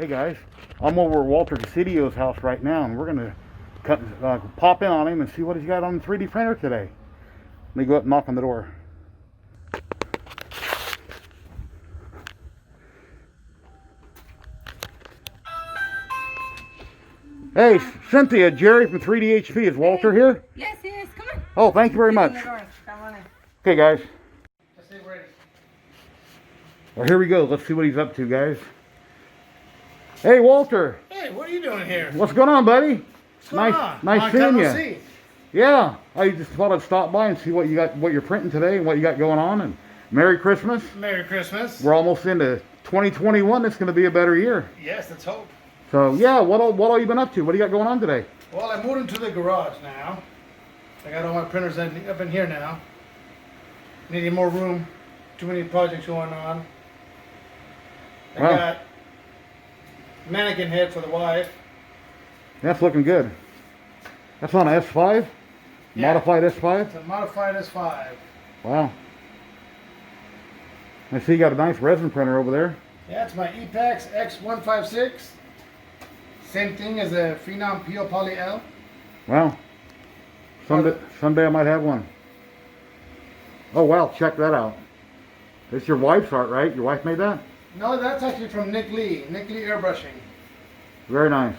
Hey guys, I'm over at Walter Codesido's house right now, and we're gonna pop in on him and see what he's got on the 3D printer today. Let me go up and knock on the door. Hey, Cynthia, Jerry from 3DHP. Is Walter here? Yes, yes. Come on. Oh, thank you very much. Come on in. Okay, guys. Well, here we go. Let's see what he's up to, guys. Hey, Walter. Hey, what are you doing here? What's going on, buddy? What's going on? Nice seeing you. Yeah, I just thought I'd stop by and see what you got, what you're printing today, and what you got going on. And Merry Christmas. Merry Christmas. We're almost into 2021. It's going to be a better year. Yes, let's hope. So yeah, what all you been up to? What do you got going on today? Well, I moved into the garage now. I got all my printers up in here now. Needing more room. Too many projects going on. I got mannequin head for the wife. That's looking good. That's on an S5? Yeah. Modified S5? It's a modified S5. Wow. I see you got a nice resin printer over there. Yeah, it's my Epax X156. Same thing as a Phenom PO Poly L. Wow. Someday I might have one. Oh wow, check that out. It's your wife's art, right? Your wife made that? No, that's actually from Nick Lee. Nick Lee Airbrushing. Very nice.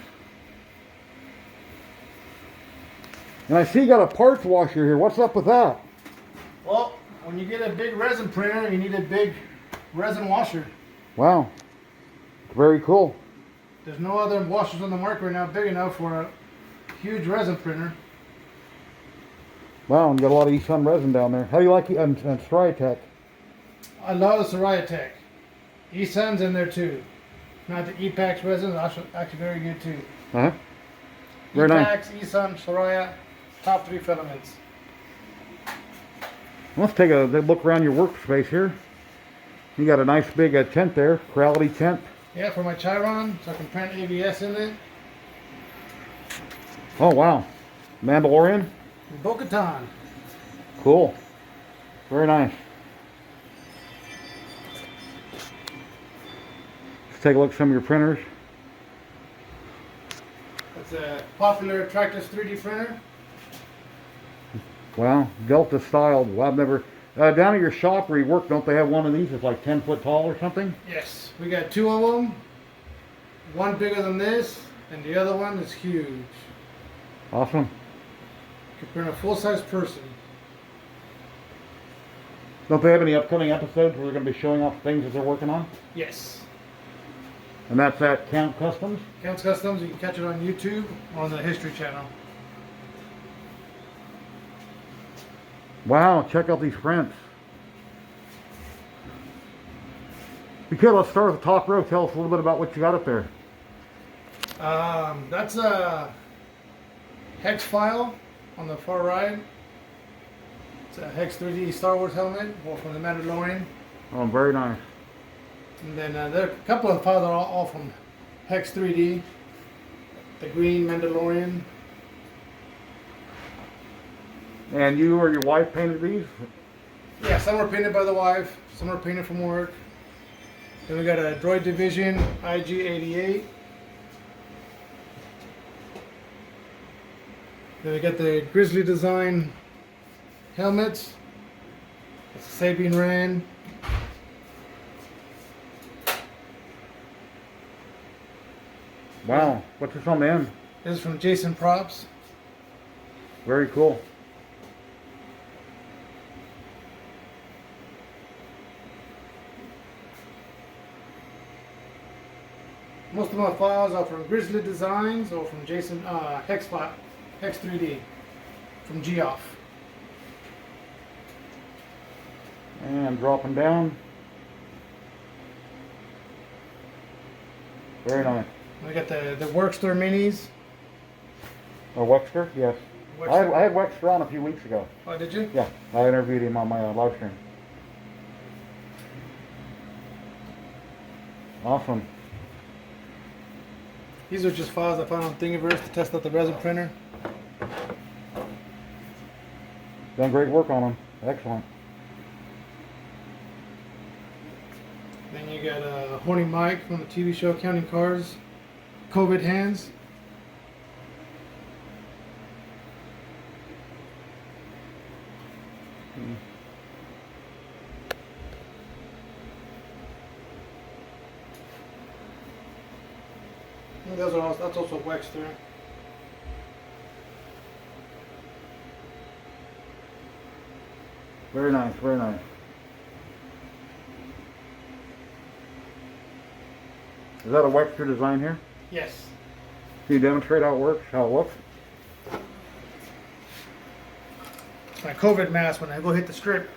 And I see you got a parts washer here. What's up with that? Well, when you get a big resin printer, you need a big resin washer. Wow. Very cool. There's no other washers on the market right now big enough for a huge resin printer. Wow, and you got a lot of E-Sun resin down there. How do you like it? And ZYLTECH? I love the ZYLTECH. E-Sun's in there too. Not the Epax resin, actually very good too. Uh-huh. Very nice. Epax, E-Sun, Soraya, top 3 filaments. Let's take a look around your workspace here. You got a nice big tent there, quality tent. Yeah, for my Chiron, so I can print ABS in it. Oh wow, Mandalorian. Bo-Katan. Cool. Very nice. Let's take a look at some of your printers. It's a popular Tractus 3D printer. Wow, Delta style. Well, I've never. Down at your shop where you work, don't they have one of these that's like 10 foot tall or something? Yes, we got 2 of them. One bigger than this, and the other one is huge. Awesome. You can print a full-size person. Don't they have any upcoming episodes where they're going to be showing off things that they're working on? Yes. And that's at Count Customs? Counts Customs, you can catch it on YouTube or on the History channel. Wow, check out these prints. Okay, let's start with the top row. Tell us a little bit about what you got up there. That's a Hex file on the far right. It's a Hex 3D Star Wars helmet, or from the Mandalorian. Oh, very nice. And then there are a couple of files that are all from Hex 3D. The green Mandalorian. And you or your wife painted these? Yeah, some were painted by the wife, some were painted from work. Then we got a Droid Division IG-88. Then we got the Grizzly Design helmets. It's a Sabine Wren. Wow, what's this on the end? This is from Jason Props. Very cool. Most of my files are from Grizzly Designs or from Jason Hex 3D from Geoff. And dropping down. Very nice. We got the Workster Minis. Oh, Wexter? Yes. Wexter. I had Wexter on a few weeks ago. Oh, did you? Yeah, I interviewed him on my live stream. Awesome. These are just files I found on Thingiverse to test out the resin printer. Done great work on them. Excellent. Then you got a horny Mike from the TV show Counting Cars. COVID hands. And those are also, that's also waxed through. Very nice, very nice. Is that a Wexter design here? Yes. Can you demonstrate how it works, how it looks? It's my COVID mask when I go hit the strip.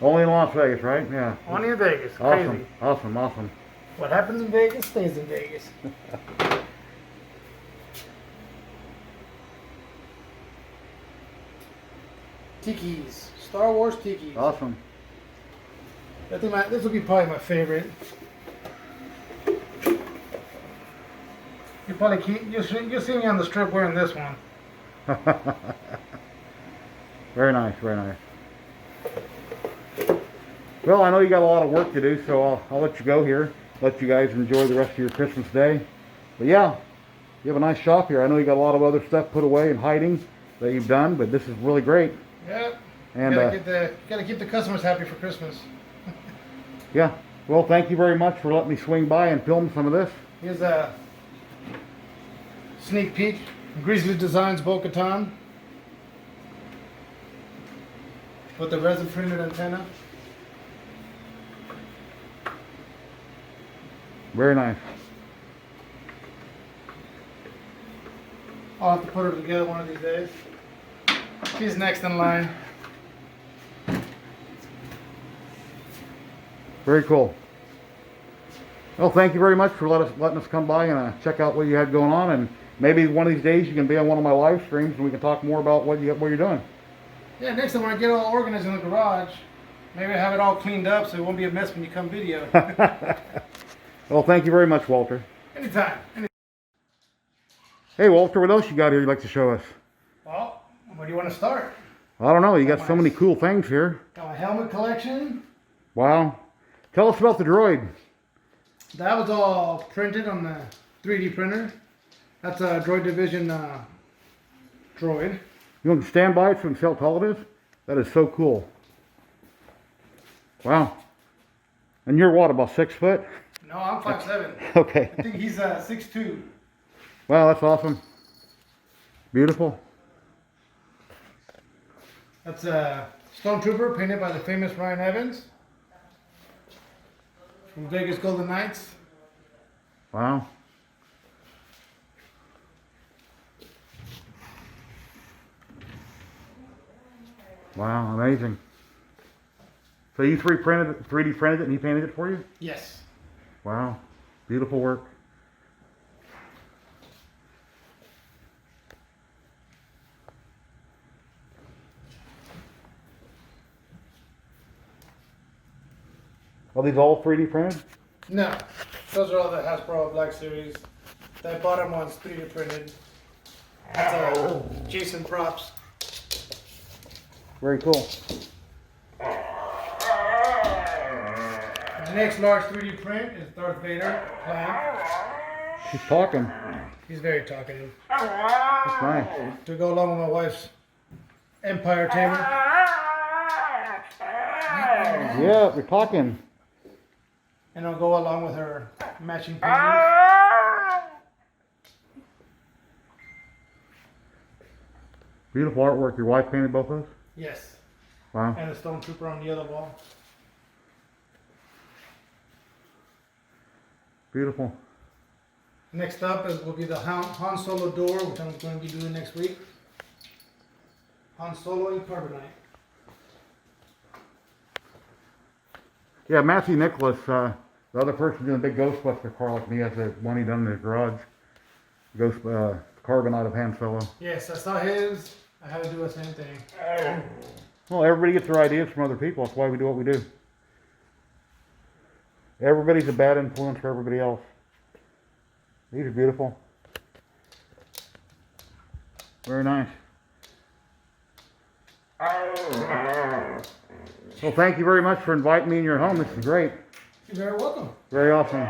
Only in Las Vegas, right? Yeah. Only in Vegas. Awesome, Crazy. awesome, awesome. What happens in Vegas stays in Vegas. Tikis. Star Wars tikis. Awesome. I think this will be probably my favorite. You probably keep, you'll see me on the strip wearing this one. Very nice, very nice. Well, I know you got a lot of work to do, so I'll let you go here. Let you guys enjoy the rest of your Christmas day. But yeah, you have a nice shop here. I know you got a lot of other stuff put away and hiding that you've done, but this is really great. Yep. And gotta keep the customers happy for Christmas. yeah, well, thank you very much for letting me swing by and film some of this. Here's a sneak peek. Grizzly Designs Bo-Katan with the resin printed antenna. Very nice. I'll have to put her together one of these days. She's next in line. Very cool. Well, thank you very much for letting us come by and check out what you had going on, and maybe one of these days you can be on one of my live streams and we can talk more about what you're doing. Yeah, next time when I get all organized in the garage, maybe I have it all cleaned up so it won't be a mess when you come video. Well, thank you very much, Walter. Anytime. Hey, Walter, what else you got here you'd like to show us? Well, where do you want to start? I don't know. You got so many cool things here. Got my helmet collection. Wow. Tell us about the droid. That was all printed on the 3D printer. That's a Droid Division droid. You want to stand by it so we can see how tall it is? That is so cool. Wow. And you're what, about 6 foot? No, I'm 5'7". Okay. I think he's 6'2". Wow, that's awesome. Beautiful. That's a Stormtrooper painted by the famous Ryan Evans from Vegas Golden Knights. Wow. Wow, amazing. So you 3D printed it and he painted it for you? Yes. Wow. Beautiful work. Are these all 3D printed? No, those are all the Hasbro Black Series. That bottom one's 3D printed. That's Jason props. Very cool. The next large 3D print is Darth Vader clown. She's talking. He's very talkative. That's nice. To go along with my wife's Empire Tamer. Yeah, we're talking. And I'll go along with her matching paintings. Beautiful artwork. Your wife painted both those? Yes. Wow. And the Stormtrooper on the other wall. Beautiful. Next up will be the Han Solo door, which I'm going to be doing next week. Han Solo in carbonite. Yeah, Matthew Nicholas, the other person doing a big Ghostbuster car like me, has the one he done in his garage. Carbonite of Han Solo. Yes, I saw his. I had to do the same thing. Well, everybody gets their ideas from other people. That's why we do what we do. Everybody's a bad influence for everybody else. These are beautiful. Very nice. Well, thank you very much for inviting me in your home. This is great. You're very welcome. Very awesome.